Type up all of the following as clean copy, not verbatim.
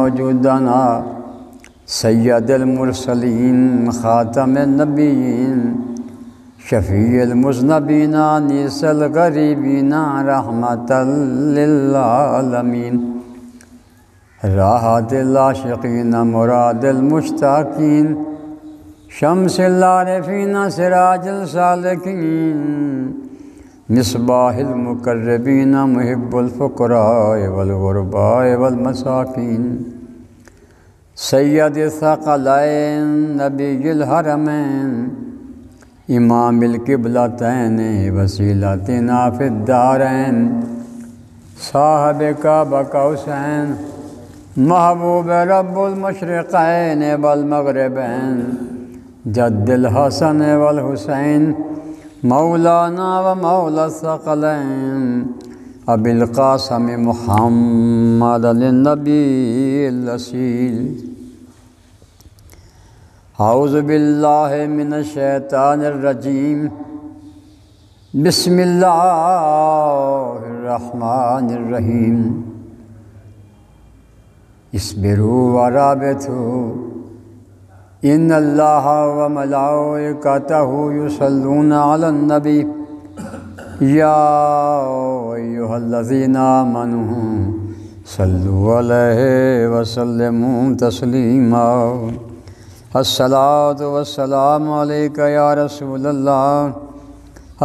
موجودنا سید المرسلین خاتم النبیین شفیع المذنبین انیس الغریبین رحمت للعالمین راحت العاشقین مراد المشتاقین شمس العارفین سراج السالکین مصباح المقربین محب الفقراء والغرباء والمساکین سید الثقلین نبی الحرمین امام القبلتین وسیلتنا فی الدارین صاحب کعبہ قوسین محبوب رب المشرقین والمغربین جد الحسن والحسین مولانا و مولا الثقلین ابی القاسم محمد النبی الاصیل اعوذ باللہ من الشیطان الرجیم بسم اللہ الرحمن الرحیم اصبروا ورابطوا ان اللہ و ملائکتہ یصلون علی النبی یا ایہا الذین آمنوا صلوا علیہ وسلموا تسلیما الصلاۃ والسلام علیک یا رسول اللہ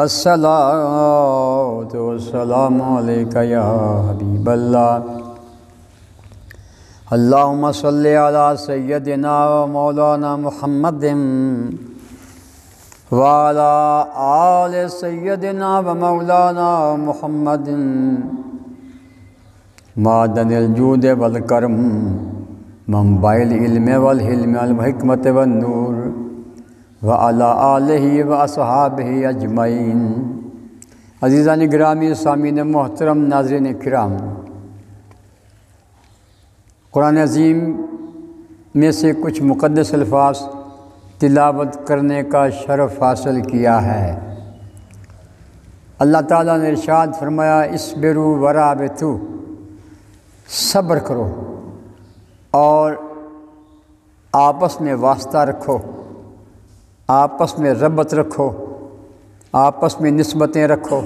الصلاۃ والسلام علیک یا حبیب اللہ اللہم صلی علی سیدنا و مولانا محمد وعلی آل سیدنا و مولانا محمد معدن الجود والکرم منبع العلم والحلم والحکمت والنور وعلی آلہ و اصحابہ اجمعین۔ عزیزان گرامی، سامعین محترم، ناظرین کرام، قرآن عظیم میں سے کچھ مقدس الفاظ تلاوت کرنے کا شرف حاصل کیا ہے۔ اللہ تعالیٰ نے ارشاد فرمایا اصبروا ورابطوا، صبر کرو اور آپس میں واسطہ رکھو، آپس میں ربط رکھو، آپس میں نسبتیں رکھو،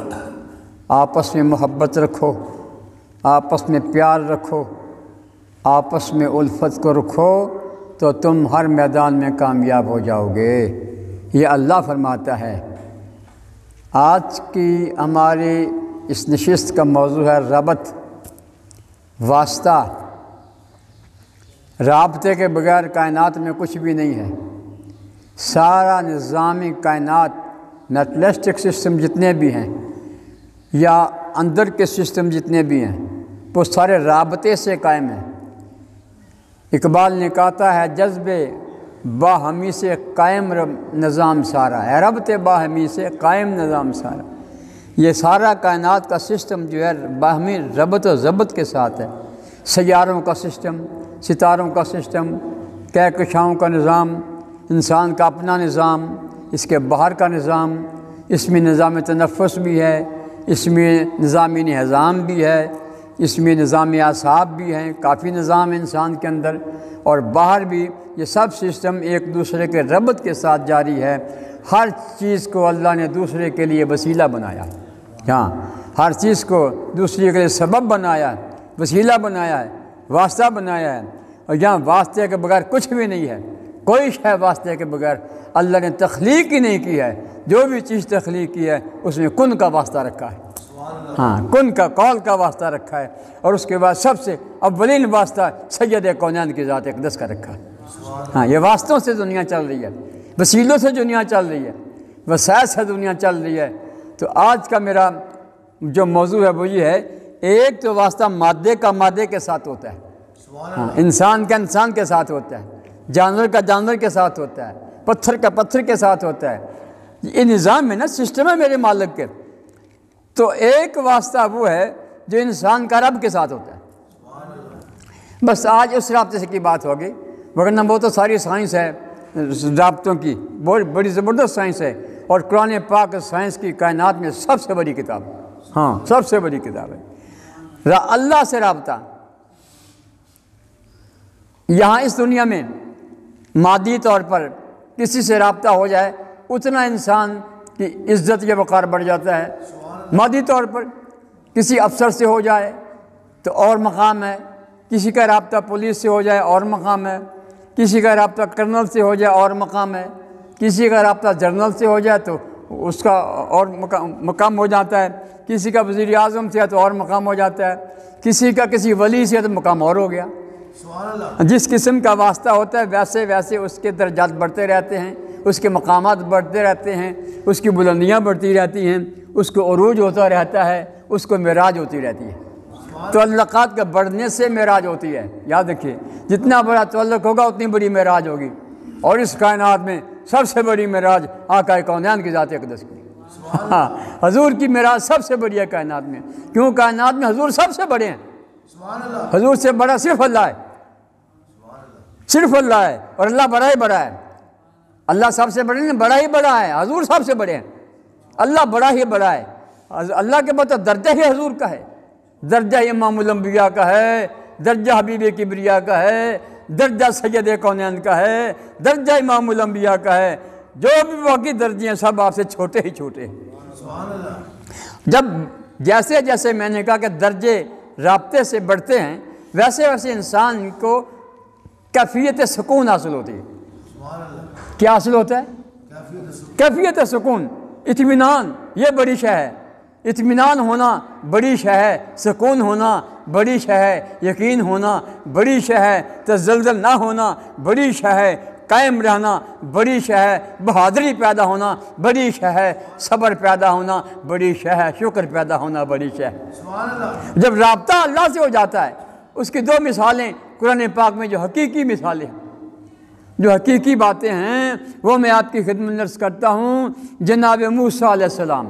آپس میں محبت رکھو، آپس میں پیار رکھو، آپس میں الفت کو رکھو تو تم ہر میدان میں کامیاب ہو جاؤ گے۔ یہ اللہ فرماتا ہے۔ آج کی ہماری اس نشست کا موضوع ہے ربط، واسطہ۔ رابطے کے بغیر کائنات میں کچھ بھی نہیں ہے۔ سارا نظامی کائنات، میٹلسٹک سسٹم جتنے بھی ہیں یا اندر کے سسٹم جتنے بھی ہیں، وہ سارے رابطے سے قائم ہیں۔ اقبال نے کہا ہے جذب باہمی سے قائم نظام سارا ہے، ربط باہمی سے قائم نظام سارا۔ یہ سارا کائنات کا سسٹم جو ہے باہمی ربط و ضبط کے ساتھ ہے۔ سیاروں کا سسٹم، ستاروں کا سسٹم، کہکشاؤں کا نظام، انسان کا اپنا نظام، اس کے باہر کا نظام، اس میں نظام تنفس بھی ہے، اس میں نظامی انہضام بھی ہے، اس میں نظام اعصاب بھی ہیں، کافی نظام انسان کے اندر، اور باہر بھی۔ یہ سب سسٹم ایک دوسرے کے ربط کے ساتھ جاری ہے۔ ہر چیز کو اللہ نے دوسرے کے لیے وسیلہ بنایا، ہاں، ہر چیز کو دوسرے کے لیے سبب بنایا، وسیلہ بنایا ہے، واسطہ بنایا ہے۔ اور یہاں واسطے کے بغیر کچھ بھی نہیں ہے، کوئی شے واسطے کے بغیر اللہ نے تخلیق ہی نہیں کی ہے۔ جو بھی چیز تخلیق کی ہے اس میں کن کا واسطہ رکھا ہے، ہاں، کن کا، قول کا واسطہ رکھا ہے، اور اس کے بعد سب سے اولین واسطہ سید کونین کی ذات اقدس کا رکھا ہے۔ ہاں، یہ واسطوں سے دنیا چل رہی ہے، وسیلوں سے دنیا چل رہی ہے، وسائل سے دنیا چل رہی ہے۔ تو آج کا میرا جو موضوع ہے وہ یہ ہے، ایک تو واسطہ مادے کا مادے کے ساتھ ہوتا ہے، ہاں، انسان کا انسان کے ساتھ ہوتا ہے، جانور کا جانور کے ساتھ ہوتا ہے، پتھر کا پتھر کے ساتھ ہوتا ہے۔ یہ نظام ہے نا، سسٹم ہے میرے مالک کے۔ تو ایک واسطہ وہ ہے جو انسان کا رب کے ساتھ ہوتا ہے۔ بس آج اس رابطے سے کی بات ہوگی، ورنہ وہ تو ساری سائنس ہے رابطوں کی، بہت بڑی زبردست سائنس ہے، اور قرآن پاک سائنس کی کائنات میں سب سے بڑی کتاب، ہاں سب سے بڑی کتاب ہے۔ اللہ سے رابطہ، یہاں اس دنیا میں مادی طور پر کسی سے رابطہ ہو جائے اتنا انسان کی عزت یا وقار بڑھ جاتا ہے. مادی طور پر کسی افسر سے ہو جائے تو اور مقام ہے، کسی کا رابطہ پولیس سے ہو جائے اور مقام ہے، کسی کا رابطہ کرنل سے ہو جائے اور مقام ہے، کسی کا رابطہ جنرل سے ہو جائے تو اس کا اور مقام ہو جاتا ہے، کسی کا وزیر اعظم سے ہے تو اور مقام ہو جاتا ہے، کسی کا کسی ولی سے ہے تو مقام اور ہو گیا. جس قسم کا واسطہ ہوتا ہے ویسے ویسے اس کے درجات بڑھتے رہتے ہیں، اس کے مقامات بڑھتے رہتے ہیں، اس کی بلندیاں بڑھتی رہتی ہیں، اس کو عروج ہوتا رہتا ہے، اس کو معراج ہوتی رہتی ہے. تعلقات کا بڑھنے سے معراج ہوتی ہے. یاد رکھیے جتنا بڑا تعلق ہوگا اتنی بڑی معراج ہوگی. اور اس کائنات میں سب سے بڑی معراج آقا کونین کی ذات اقدس کی. ہاں، حضور کی معراج سب سے بڑی ہے کائنات میں. کیوں؟ کائنات میں حضور سب سے بڑے ہیں. حضور سے بڑا صرف اللہ ہے، صرف اللہ ہے، اور اللہ بڑا ہی بڑا ہے. اللہ سب سے بڑے نہیں، بڑا ہی بڑا ہے. حضور سب سے بڑے ہیں، اللہ بڑا ہی بڑا ہے. اللہ کے بعد درجہ ہی حضور کا ہے، درجہ امام الانبیاء کا ہے، درجہ حبیب کبریا کا ہے، درجہ سید کونین کا ہے، درجہ امام الانبیاء کا ہے. جو بھی باقی درجے ہیں سب آپ سے چھوٹے ہی چھوٹے ہیں. جب جیسے جیسے میں نے کہا کہ درجے رابطے سے بڑھتے ہیں ویسے ویسے انسان کو کیفیت سکون حاصل ہوتی ہے. کیا حاصل ہوتا ہے؟ کیفیت سکون، اطمینان. یہ بڑی شے ہے. اطمینان ہونا بڑی شے ہے، سکون ہونا بڑی شے ہے، یقین ہونا بڑی شے ہے، تزلزل نہ ہونا بڑی شے ہے، قائم رہنا بڑی شے ہے، بہادری پیدا ہونا بڑی شے ہے، صبر پیدا ہونا بڑی شے ہے، شکر پیدا ہونا بڑی شے ہے. جب رابطہ اللہ سے ہو جاتا ہے اس کی دو مثالیں قرآن پاک میں جو حقیقی مثالیں ہیں، جو حقیقی باتیں ہیں وہ میں آپ کی خدمت میں عرض کرتا ہوں. جناب موسیٰ علیہ السلام،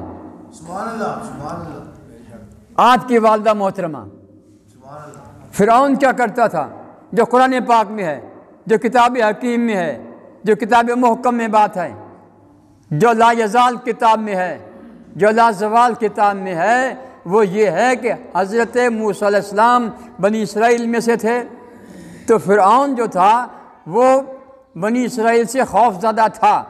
آپ کی والدہ محترمہ. فرعون کیا کرتا تھا جو قرآن پاک میں ہے، جو کتاب حکیم میں ہے، جو کتاب محکم میں بات ہے، جو لا یزال کتاب میں ہے، جو لا زوال کتاب میں ہے، وہ یہ ہے کہ حضرت موسیٰ علیہ السلام بنی اسرائیل میں سے تھے. تو فرعون جو تھا وہ بنی اسرائیل سے خوف زدہ تھا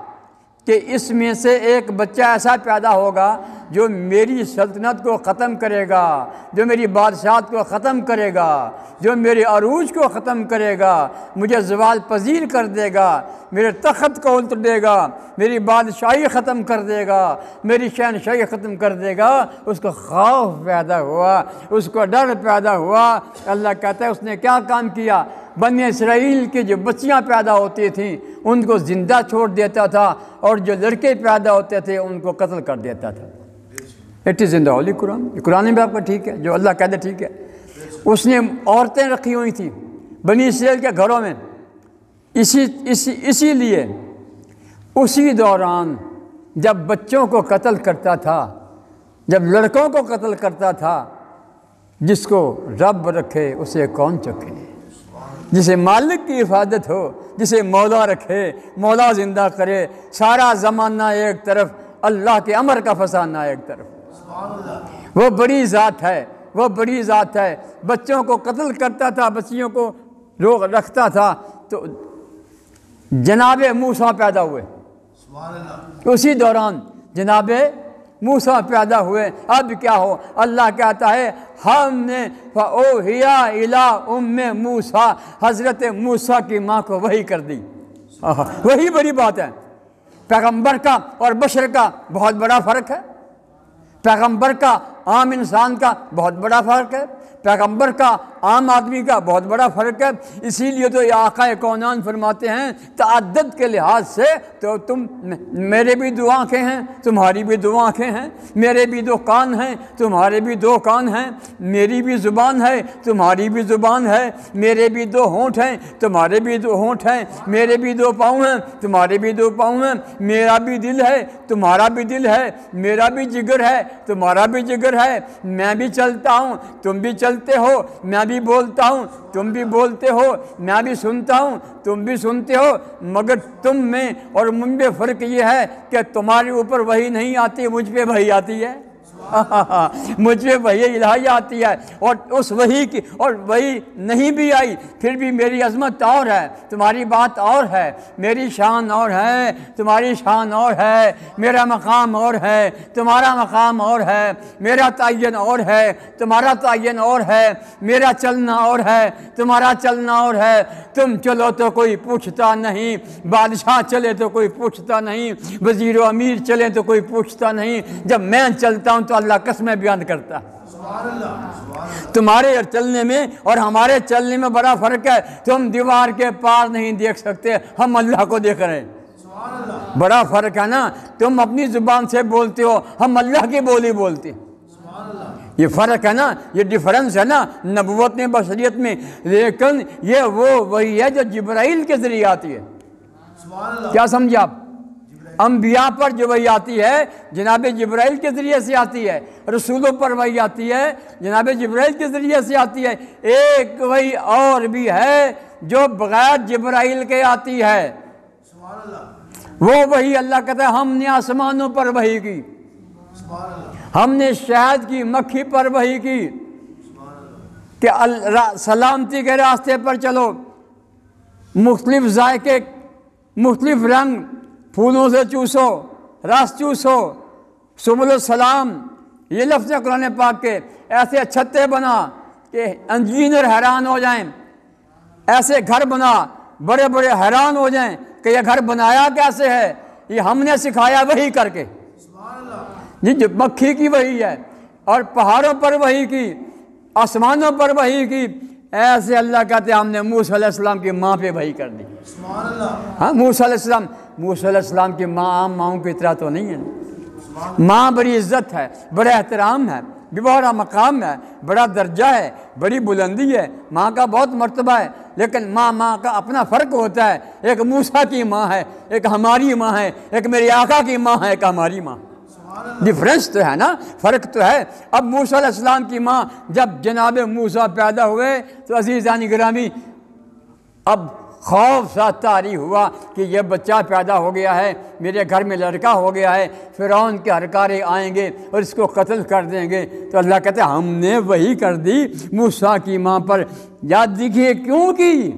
کہ اس میں سے ایک بچہ ایسا پیدا ہوگا جو میری سلطنت کو ختم کرے گا، جو میری بادشاہت کو ختم کرے گا، جو میرے عروج کو ختم کرے گا، مجھے زوال پذیر کر دے گا، میرے تخت کو الٹ دے گا، میری بادشاہی ختم کر دے گا، میری شہنشاہی ختم کر دے گا. اس کو خوف پیدا ہوا، اس کو ڈر پیدا ہوا. اللہ کہتا ہے اس نے کیا کام کیا؟ بنی اسرائیل کی جو بچیاں پیدا ہوتی تھیں ان کو زندہ چھوڑ دیتا تھا، اور جو لڑکے پیدا ہوتے تھے ان کو قتل کر دیتا تھا. اٹ از ان دا ہولی قرآن. یہ قرآن میں آپ کا ٹھیک ہے، جو اللہ کہتے ہیں ٹھیک ہے. اس نے عورتیں رکھی ہوئی تھیں بنی اسرائیل کے گھروں میں، اسی لیے اسی دوران جب بچوں کو قتل کرتا تھا، جب لڑکوں کو قتل کرتا تھا، جس کو رب رکھے اسے کون چکھے، جسے مالک کی حفاظت ہو، جسے مولا رکھے، مولا زندہ کرے. سارا زمانہ ایک طرف، اللہ کے امر کا فسانہ ایک طرف. وہ بڑی ذات ہے، وہ بڑی ذات ہے. بچوں کو قتل کرتا تھا، بچیوں کو روک رکھتا تھا. تو جناب موسیٰ پیدا ہوئے، اسی دوران جناب موسیٰ پیدا ہوئے. اب کیا ہو؟ اللہ کہتا ہے ہم نے فَأُوحِیَ إِلَىٰ أُمِّ موسیٰ، حضرت موسیٰ کی ماں کو وحی کر دی. وہی بڑی بات ہے. پیغمبر کا اور بشر کا بہت بڑا فرق ہے. پیغمبر کا عام انسان کا بہت بڑا فرق ہے، پیغمبر کا عام آدمی کا بہت بڑا فرق ہے. اسی لیے تو یہ آقا کونین فرماتے ہیں تعدد کے لحاظ سے تو تم، میرے بھی دو آنکھیں ہیں تمہاری بھی دو آنکھیں ہیں، میرے بھی دو کان ہیں تمہارے بھی دو کان ہیں، میری بھی زبان ہے تمہاری بھی زبان ہے، میرے بھی دو ہونٹ ہیں تمہارے بھی دو ہونٹ ہیں، میرے بھی دو پاؤں ہیں تمہارے بھی دو پاؤں ہیں، میرا بھی دل ہے تمہارا بھی دل ہے، میرا بھی جگر ہے تمہارا بھی جگر ہے، میں بھی چلتا ہوں تم بھی چلتے ہو، میں بھی بولتا ہوں تم بھی بولتے ہو، میں بھی سنتا ہوں تم بھی سنتے ہو، مگر تم میں اور مجھ میں فرق یہ ہے کہ تمہارے اوپر وحی نہیں آتی، مجھ پہ وحی آتی ہے. مجھے وحی الہی آتی ہے، اور اس وحی کی، اور وہی نہیں بھی آئی پھر بھی میری عظمت اور ہے، تمہاری بات اور ہے، میری شان اور ہے، تمہاری شان اور ہے، میرا مقام اور ہے، تمہارا مقام اور ہے، میرا تعین اور ہے، تمہارا تعین اور ہے، میرا چلنا اور ہے، تمہارا چلنا اور ہے، تم چلو تو کوئی پوچھتا نہیں، بادشاہ چلے تو کوئی پوچھتا نہیں، وزیر و امیر چلے تو کوئی پوچھتا نہیں، جب میں چلتا ہوں تو اللہ قسمیں بیان کرتا ہے۔ تمہارے چلنے میں اور ہمارے چلنے میں بڑا فرق ہے، تم دیوار کے پار نہیں دیکھ سکتے، ہم اللہ کو دیکھ رہے ہیں، بڑا فرق ہے نا، تم اپنی زبان سے بولتے ہو، ہم اللہ کی بولی بولتے ہیں، یہ فرق ہے نا، یہ ڈیفرنس ہے نا نبوت میں، بشریت میں، لیکن یہ وہی ہے جو جبرائیل کے ذریعے آتی ہے۔ کیا سمجھے آپ؟ انبیاء پر جو وحی آتی ہے جناب جبرائیل کے ذریعے سے آتی ہے، رسولوں پر وحی آتی ہے جناب جبرائیل کے ذریعے سے آتی ہے، ایک وحی اور بھی ہے جو بغیر جبرائیل کے آتی ہے، وہ وحی اللہ کہتا ہے ہم نے آسمانوں پر وحی کی، ہم نے شہد کی مکھی پر وحی کی کہ سلامتی کے راستے پر چلو، مختلف ذائقے، مختلف رنگ، پھولوں سے چوسو، رس چوسو، سبل السلام، یہ لفظ ہے قرآن پاک کے، ایسے چھتے بنا کہ انجینئر حیران ہو جائیں، ایسے گھر بنا بڑے بڑے حیران ہو جائیں کہ یہ گھر بنایا کیسے ہے، یہ ہم نے سکھایا وحی کر کے، جو مکھی کی وحی ہے، اور پہاڑوں پر وحی کی، آسمانوں پر وحی کی، ایسے اللہ کہتے ہیں ہم نے موسیٰ علیہ السلام کی ماں پہ وحی کر دی۔ ہاں، موسیٰ علیہ السلام کی ماں عام ماؤں کی طرح تو نہیں ہے، ماں بڑی عزت ہے، بڑا احترام ہے، بڑا مقام ہے، بڑا درجہ ہے، بڑی بلندی ہے، ماں کا بہت مرتبہ ہے، لیکن ماں کا اپنا فرق ہوتا ہے، ایک موسیٰ کی ماں ہے، ایک ہماری ماں ہے، ایک میرے آقا کی ماں ہے، ایک ہماری ماں، ڈیفرنس تو ہے نا، فرق تو ہے۔ اب موسیٰ علیہ السلام کی ماں جب جناب موسیٰ پیدا ہوئے تو عزیزان گرامی اب خوف سا طاری ہوا کہ یہ بچہ پیدا ہو گیا ہے، میرے گھر میں لڑکا ہو گیا ہے، فرعون کے ہرکارے آئیں گے اور اس کو قتل کر دیں گے، تو اللہ کہتے ہیں ہم نے وہی کر دی موسیٰ کی ماں پر۔ یاد دیکھیے کیوں کی،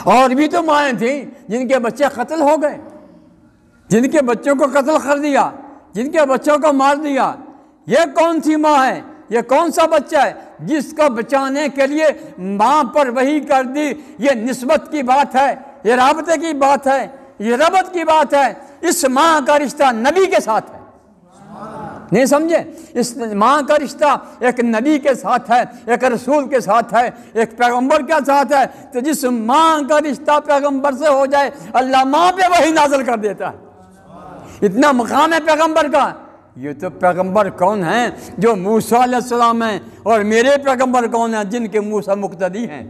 اور بھی تو مائیں تھیں جن کے بچے قتل ہو گئے، جن کے بچوں کو قتل کر دیا، جن کے بچوں کو مار دیا، یہ کون سی ماں ہے، یہ کون سا بچہ ہے جس کو بچانے کے لیے ماں پر وحی کر دی؟ یہ نسبت کی بات ہے، یہ رابطے کی بات ہے، یہ ربط کی بات ہے، اس ماں کا رشتہ نبی کے ساتھ ہے، نہیں سمجھے؟ اس ماں کا رشتہ ایک نبی کے ساتھ ہے، ایک رسول کے ساتھ ہے، ایک پیغمبر کے ساتھ ہے، تو جس ماں کا رشتہ پیغمبر سے ہو جائے اللہ ماں پہ وحی نازل کر دیتا ہے، اتنا مقام ہے پیغمبر کا۔ یہ تو پیغمبر کون ہیں جو موسیٰ علیہ السلام ہیں، اور میرے پیغمبر کون ہیں جن کے موسیٰ مقتدی ہیں،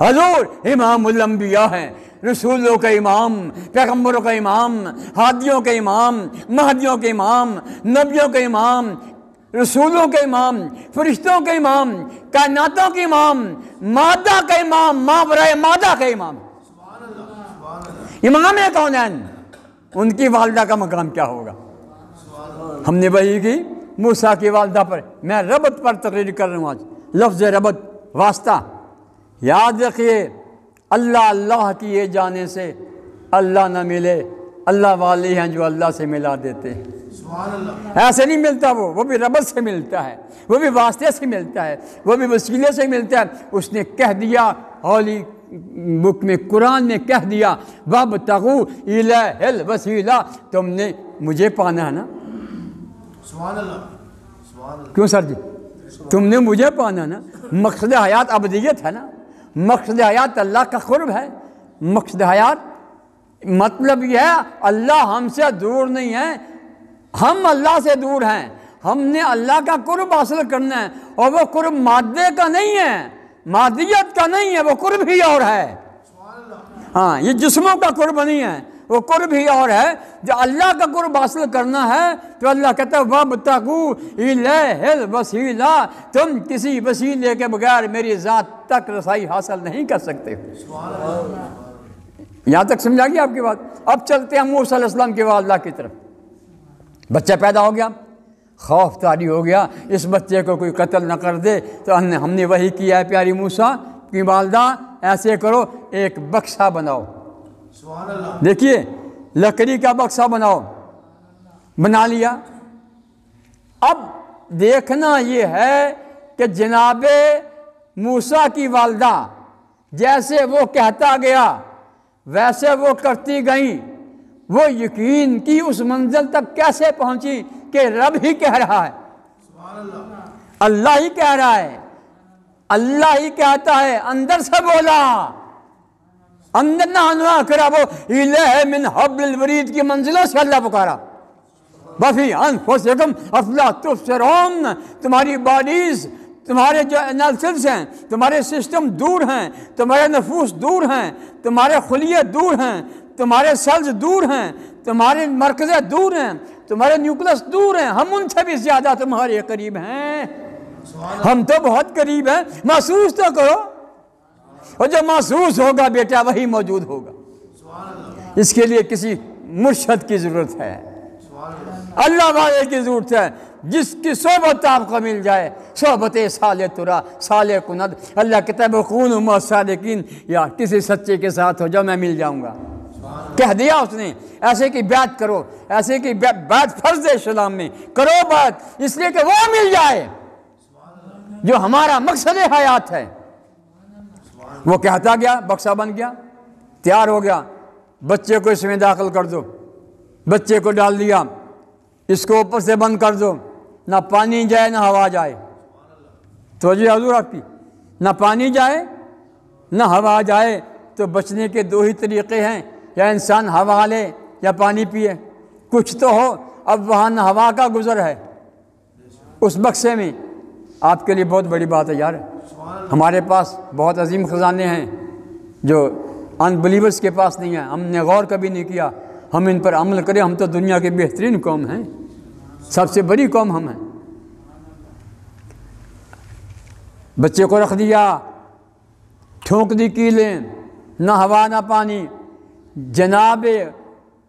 حضور امام الانبیاء ہیں، رسولوں کا امام، پیغمبروں کا امام، ہادیوں کا امام، مہدیوں کے امام، نبیوں کا امام، رسولوں کے امام، فرشتوں کے امام، کائناتوں کے امام، مادہ کا امام، ماں برائے مادہ کا امام، امام کونین، ان کی والدہ کا مقام کیا ہوگا؟ ہم نے وحی کی موسیٰ کی والدہ پر۔ میں ربط پر تقریر کر رہا ہوں آج، لفظ ربط، واسطہ، یاد رکھیے اللہ اللہ کی یہ جانے سے اللہ نہ ملے، اللہ والے ہیں جو اللہ سے ملا دیتے ہیں، ایسے نہیں ملتا، وہ بھی ربط سے ملتا ہے، وہ بھی واسطے سے ملتا ہے، وہ بھی وسیلے سے ملتا ہے۔ اس نے کہہ دیا ہولی بک میں، قرآن میں کہہ دیا وَابْتَغُوا إِلَيْهِ الْوَسِيلَةَ، تم نے مجھے پانا ہے نا، کیوں سر جی؟ تم نے مجھے پانا نا، مقصد حیات ابدیت ہے نا، مقصد حیات اللہ کا قرب ہے، مقصد حیات مطلب یہ ہے اللہ ہم سے دور نہیں ہے، ہم اللہ سے دور ہیں، ہم نے اللہ کا قرب حاصل کرنا ہے، اور وہ قرب مادے کا نہیں ہے، مادیت کا نہیں ہے، وہ قرب ہی اور ہے، ہاں یہ جسموں کا قرب نہیں ہے، وہ قرب ہی اور ہے، جو اللہ کا قرب حاصل کرنا ہے تو اللہ کہتا ہے وَابْتَغُوا إِلَيْهِ الْوَسِيلَةَ، تم کسی وسیلے کے بغیر میری ذات تک رسائی حاصل نہیں کر سکتے۔ یہاں تک سمجھا گیا آپ کی بات؟ اب چلتے ہیں موسیٰ علیہ السلام کی والدہ کی طرف۔ بچہ پیدا ہو گیا، خوف طاری ہو گیا اس بچے کو کوئی قتل نہ کر دے، تو ہم نے وحی کیا ہے پیاری موسیٰ کی والدہ ایسے کرو ایک بکسا بناؤ، دیکھیے لکڑی کا بکسا بناؤ، بنا لیا۔ اب دیکھنا یہ ہے کہ جناب موسیٰ کی والدہ جیسے وہ کہتا گیا ویسے وہ کرتی گئیں، وہ یقین کی اس منزل تک کیسے پہنچی کہ رب ہی کہہ رہا ہے، اللہ ہی کہہ رہا ہے، اللہ ہی کہتا ہے، اندر سے بولا، اندر نہ انواع کرا، وہ الہ من حبل الورید کی منزلوں سے اللہ پکارا، وفی انفسکم افلا تبصرون، تمہاری باڈیز، تمہارے جو انالسز ہیں، تمہارے سسٹم دور ہیں، تمہارے نفوس دور ہیں، تمہارے خلیے دور ہیں، تمہارے سیلز دور ہیں، تمہارے مرکزیں دور ہیں، تمہارے نیوکلس دور ہیں، ہم ان سے بھی زیادہ تمہارے قریب ہیں، ہم تو بہت قریب ہیں، محسوس تو کرو، اور جو محسوس ہوگا بیٹا وہی موجود ہوگا۔ اس کے لیے کسی مرشد کی ضرورت ہے، اللہ والے کی ضرورت ہے، جس کی صحبت آپ کو مل جائے، صحبت صالح ترا صالح کند، اللہ کہتا ہے وَكُونُوا مَعَ الصَّادِقِينَ، یا کسی سچے کے ساتھ ہو جاؤ میں مل جاؤں گا، کہہ دیا اس نے، ایسے کی بیعت کرو، ایسے کی بیعت فرض ہے اسلام میں، کرو بیعت اس لیے کہ وہ مل جائے جو ہمارا مقصد حیات ہے۔ وہ کہتا گیا، بکسا بن گیا، تیار ہو گیا، بچے کو اس میں داخل کر دو، بچے کو ڈال دیا، اس کو اوپر سے بند کر دو، نہ پانی جائے نہ ہوا جائے، توجہ حضور آپ کی، نہ پانی جائے نہ ہوا جائے، تو بچنے کے دو ہی طریقے ہیں، یا انسان ہوا لے یا پانی پیے، کچھ تو ہو۔ اب وہاں نہ ہوا کا گزر ہے اس بکسے میں، آپ کے لیے بہت بڑی بات ہے یار، ہمارے پاس بہت عظیم خزانے ہیں جو ان بلیورز کے پاس نہیں ہیں، ہم نے غور کبھی نہیں کیا، ہم ان پر عمل کریں، ہم تو دنیا کی بہترین قوم ہیں، سب سے بڑی قوم ہم ہیں۔ بچے کو رکھ دیا، ٹھونک دی کیلیں، نہ ہوا نہ پانی، جناب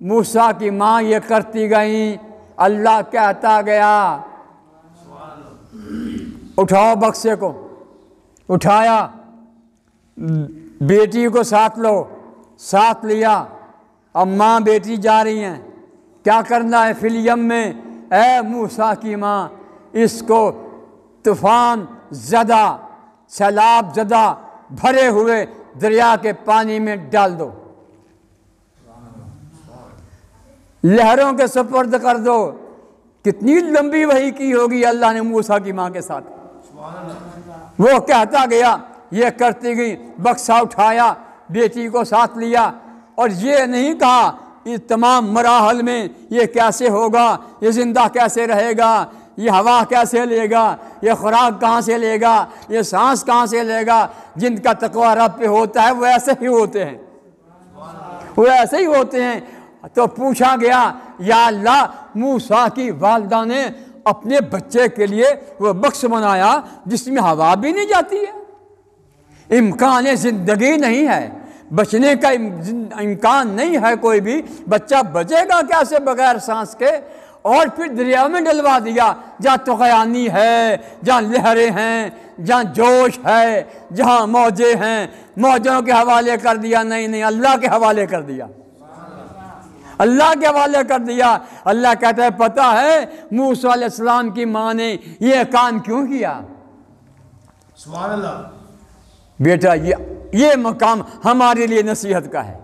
موسیٰ کی ماں یہ کرتی گئیں، اللہ کہتا گیا اٹھاؤ بکسے کو، اٹھایا، بیٹی کو ساتھ لو، ساتھ لیا، اب ماں بیٹی جا رہی ہیں، کیا کرنا ہے؟ فی الیم میں، اے موسیٰ کی ماں اس کو طوفان زدہ، سیلاب زدہ بھرے ہوئے دریا کے پانی میں ڈال دو، لہروں کے سپرد کر دو۔ کتنی لمبی وحی کی ہوگی اللہ نے موسیٰ کی ماں کے ساتھ، وہ کہتا گیا، یہ کرتی گئی، بکسا اٹھایا، بیٹی کو ساتھ لیا، اور یہ نہیں کہا اس تمام مراحل میں یہ کیسے ہوگا، یہ زندہ کیسے رہے گا، یہ ہوا کیسے لے گا، یہ خوراک کہاں سے لے گا، یہ سانس کہاں سے لے گا۔ جن کا تقویٰ رب پہ ہوتا ہے وہ ایسے ہی ہوتے ہیں، وہ ایسے ہی ہوتے ہیں۔ تو پوچھا گیا، یا اللہ موسیٰ کی والدہ نے اپنے بچے کے لیے وہ بکس بنایا جس میں ہوا بھی نہیں جاتی ہے، امکان زندگی نہیں ہے، بچنے کا امکان نہیں ہے، کوئی بھی بچہ بچے گا کیسے بغیر سانس کے، اور پھر دریا میں ڈلوا دیا، جہاں طغیانی ہے، جہاں لہریں ہیں، جہاں جوش ہے، جہاں موجیں ہیں، موجوں کے حوالے کر دیا، نہیں اللہ کے حوالے کر دیا، اللہ کے حوالے کر دیا۔ اللہ کہتا ہے پتہ ہے موسیٰ علیہ السلام کی ماں نے یہ کام کیوں کیا؟ سبحان اللہ بیٹا یہ مقام ہمارے لیے نصیحت کا ہے،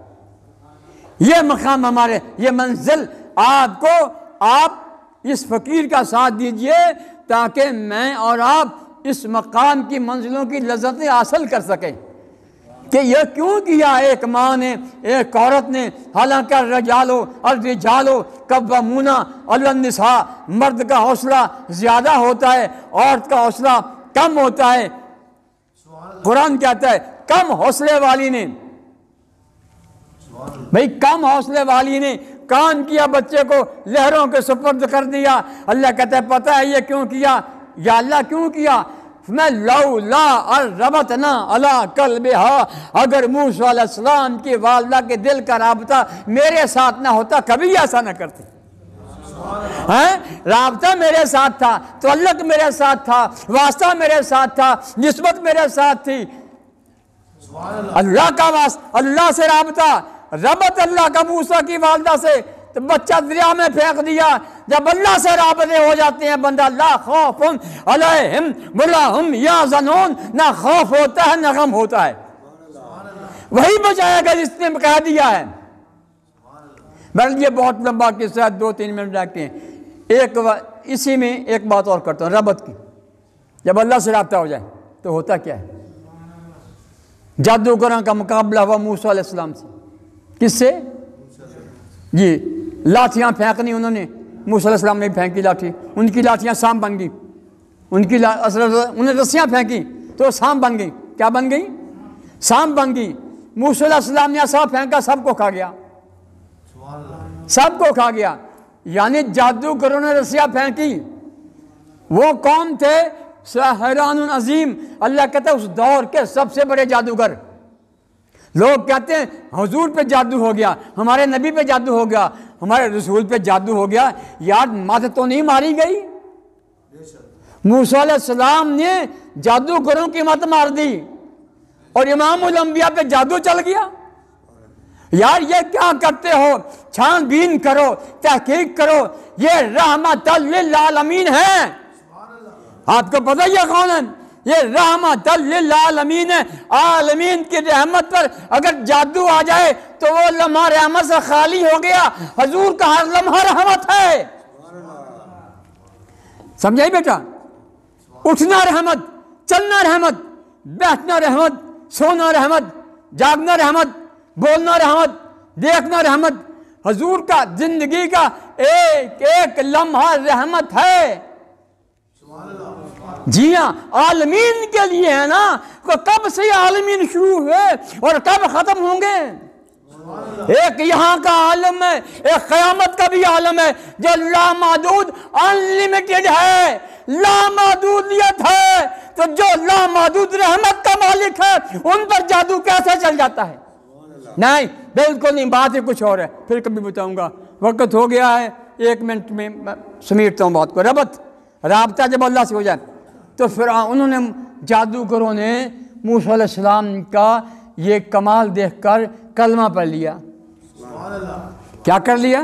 یہ مقام ہمارے، یہ منزل آپ کو، آپ اس فقیر کا ساتھ دیجئے تاکہ میں اور آپ اس مقام کی منزلوں کی لذتیں حاصل کر سکیں کہ یہ کیوں کیا ایک ماں نے، ایک عورت نے، حالانکہ الرجال قوامون علی النساء، مرد کا حوصلہ زیادہ ہوتا ہے، عورت کا حوصلہ کم ہوتا ہے۔ قرآن کہتا ہے کم حوصلے والی نے، بھئی کم حوصلے والی نے کام کیا، بچے کو لہروں کے سپرد کر دیا۔ اللہ کہتا ہے پتہ ہے یہ کیوں کیا؟ یا اللہ کیوں کیا؟ میں لولا ربطنا علی قلبہا، اگر موسیٰ علیہ السلام کی والدہ کے دل کا رابطہ میرے ساتھ نہ ہوتا کبھی ایسا نہ کرتے۔ رابطہ میرے ساتھ تھا، تعلق میرے ساتھ تھا، واسطہ میرے ساتھ تھا، نسبت میرے ساتھ تھی۔ اللہ کا واسطہ، اللہ سے رابطہ، ربط اللہ کا موسیٰ کی والدہ سے، تو بچہ دریا میں پھینک دیا۔ جب اللہ سے رابطے ہو جاتے ہیں بندہ، لا خوف علیہم ولا ہم یحزنون، نہ خوف ہوتا ہے نہ غم ہوتا ہے، وہی بچائے گا جس نے کہہ دیا ہے۔ بلکہ یہ بہت لمبا قصہ ہے، 2-3 منٹ رکھتے ہیں۔ اسی میں ایک بات اور کرتا ہوں ربط کی۔ جب اللہ سے رابطہ ہو جائے تو ہوتا کیا ہے؟ جادوگروں کا مقابلہ ہوا موسیٰ علیہ السلام سے۔ کس سے؟ جی، لاٹھیاں پھینکنی انہوں نے، موسیٰ علیہ السلام نے پھینکی لاٹھی، ان کی لاٹھیاں سانپ بن گئی، انہیں رسیاں پھینکی تو سانپ بن گئی۔ کیا بن گئی؟ سانپ بن گئی۔ موسیٰ علیہ السلام نے سانپ پھینکا، سب کو کھا گیا، سب کو کھا گیا۔ یعنی جادوگروں نے رسیاں پھینکی، وہ قوم تھے ساحران عظیم، اللہ کہتا ہے اس دور کے سب سے بڑے جادوگر۔ لوگ کہتے ہیں حضور پہ جادو ہو گیا، ہمارے نبی پہ جادو ہو گیا، ہمارے رسول پہ جادو ہو گیا۔ یار مت تو نہیں ماری گئی؟ موسیٰ علیہ السلام نے جادوگروں کی مت مار دی اور امام الانبیاء پہ جادو چل گیا۔ یار یہ کیا کرتے ہو؟ چھان بین کرو، تحقیق کرو، یہ رحمت للعالمین ہے۔ آپ کو پتہ یہ کون ہے؟ یہ رحمت للعالمین ہے۔ عالمین کی رحمت پر اگر جادو آ جائے تو وہ لمحہ رحمت سے خالی ہو گیا۔ حضور کا ہر لمحہ رحمت ہے۔ سمجھائی بیٹا؟ اٹھنا رحمت، چلنا رحمت، بیٹھنا رحمت، سونا رحمت، جاگنا رحمت، بولنا رحمت، دیکھنا رحمت۔ حضور کا زندگی کا ایک ایک لمحہ رحمت ہے۔ جی ہاں، عالمین کے لیے ہے نا۔ کب سے عالمین شروع ہوئے اور کب ختم ہوں گے؟ ایک یہاں کا عالم ہے، ایک قیامت کا بھی عالم ہے جو لامحدود انلیمیٹڈ ہے، لامحدودیت ہے۔ تو جو لامحدود رحمت کا مالک ہے ان پر جادو کیسے چل جاتا ہے؟ نہیں، بالکل نہیں، بات ہی کچھ اور ہے، پھر کبھی بتاؤں گا۔ وقت ہو گیا ہے، 1 منٹ میں سمیٹتا ہوں بات کو۔ ربط، رابطہ جب اللہ سے ہو جائے تو پھر انہوں نے جادوگروں نے موسیٰ علیہ السلام کا یہ کمال دیکھ کر کلمہ پڑھ لیا۔ کیا کر لیا؟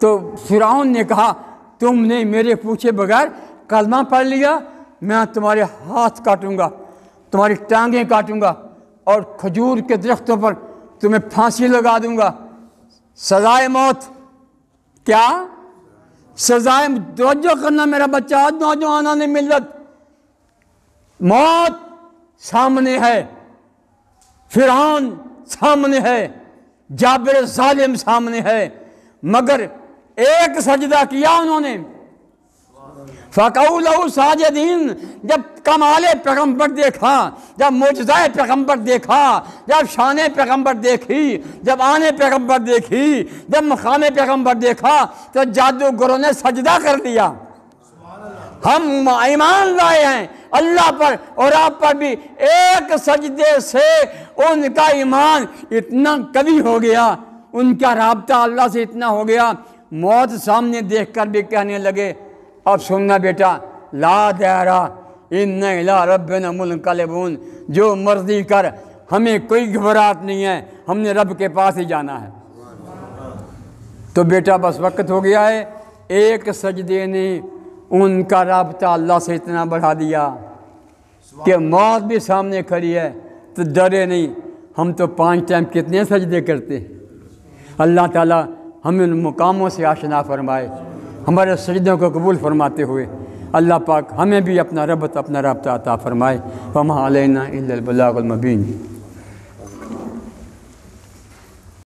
تو فرعون نے کہا تم نے میرے پوچھے بغیر کلمہ پڑھ لیا، میں تمہارے ہاتھ کاٹوں گا، تمہاری ٹانگیں کاٹوں گا اور کھجور کے درختوں پر تمہیں پھانسی لگا دوں گا، سزائے موت۔ کیا سزائے؟ توجہ کرنا میرا بچہ، نوجوانان ملت، موت سامنے ہے، فرعون سامنے ہے، جابر ظالم سامنے ہے، مگر ایک سجدہ کیا انہوں نے۔ فَقَعُوا لَهُ سَاجِدِينَ۔ جب کمال پیغمبر دیکھا، جب معجزہ پیغمبر دیکھا، جب شان پیغمبر دیکھی، جب آنے پیغمبر دیکھی، جب مقام پیغمبر دیکھا تو جادوگروں نے سجدہ کر دیا۔ ہم ایمان لائے ہیں اللہ پر اور آپ پر بھی، ایک سجدے سے ان کا ایمان اتنا قوی ہو گیا، ان کا رابطہ اللہ سے اتنا ہو گیا، موت سامنے دیکھ کر بھی کہنے لگے اب سننا بیٹا، لا دارا ان الی ربنا منقلبون، جو مرضی کر، ہمیں کوئی گھبراہٹ نہیں ہے، ہم نے رب کے پاس ہی جانا ہے۔ تو بیٹا بس وقت ہو گیا ہے، ایک سجدے نے ان کا رابطہ اللہ سے اتنا بڑھا دیا کہ موت بھی سامنے کھڑی ہے تو ڈرے نہیں۔ ہم تو 5 ٹائم کتنے سجدے کرتے ہیں۔ اللہ تعالیٰ ہمیں ان مقاموں سے آشنا فرمائے، ہمارے سجدوں کو قبول فرماتے ہوئے اللہ پاک ہمیں بھی اپنا ربط، اپنا رابطہ عطا فرمائے۔ وما علینا الا البلاغ المبین۔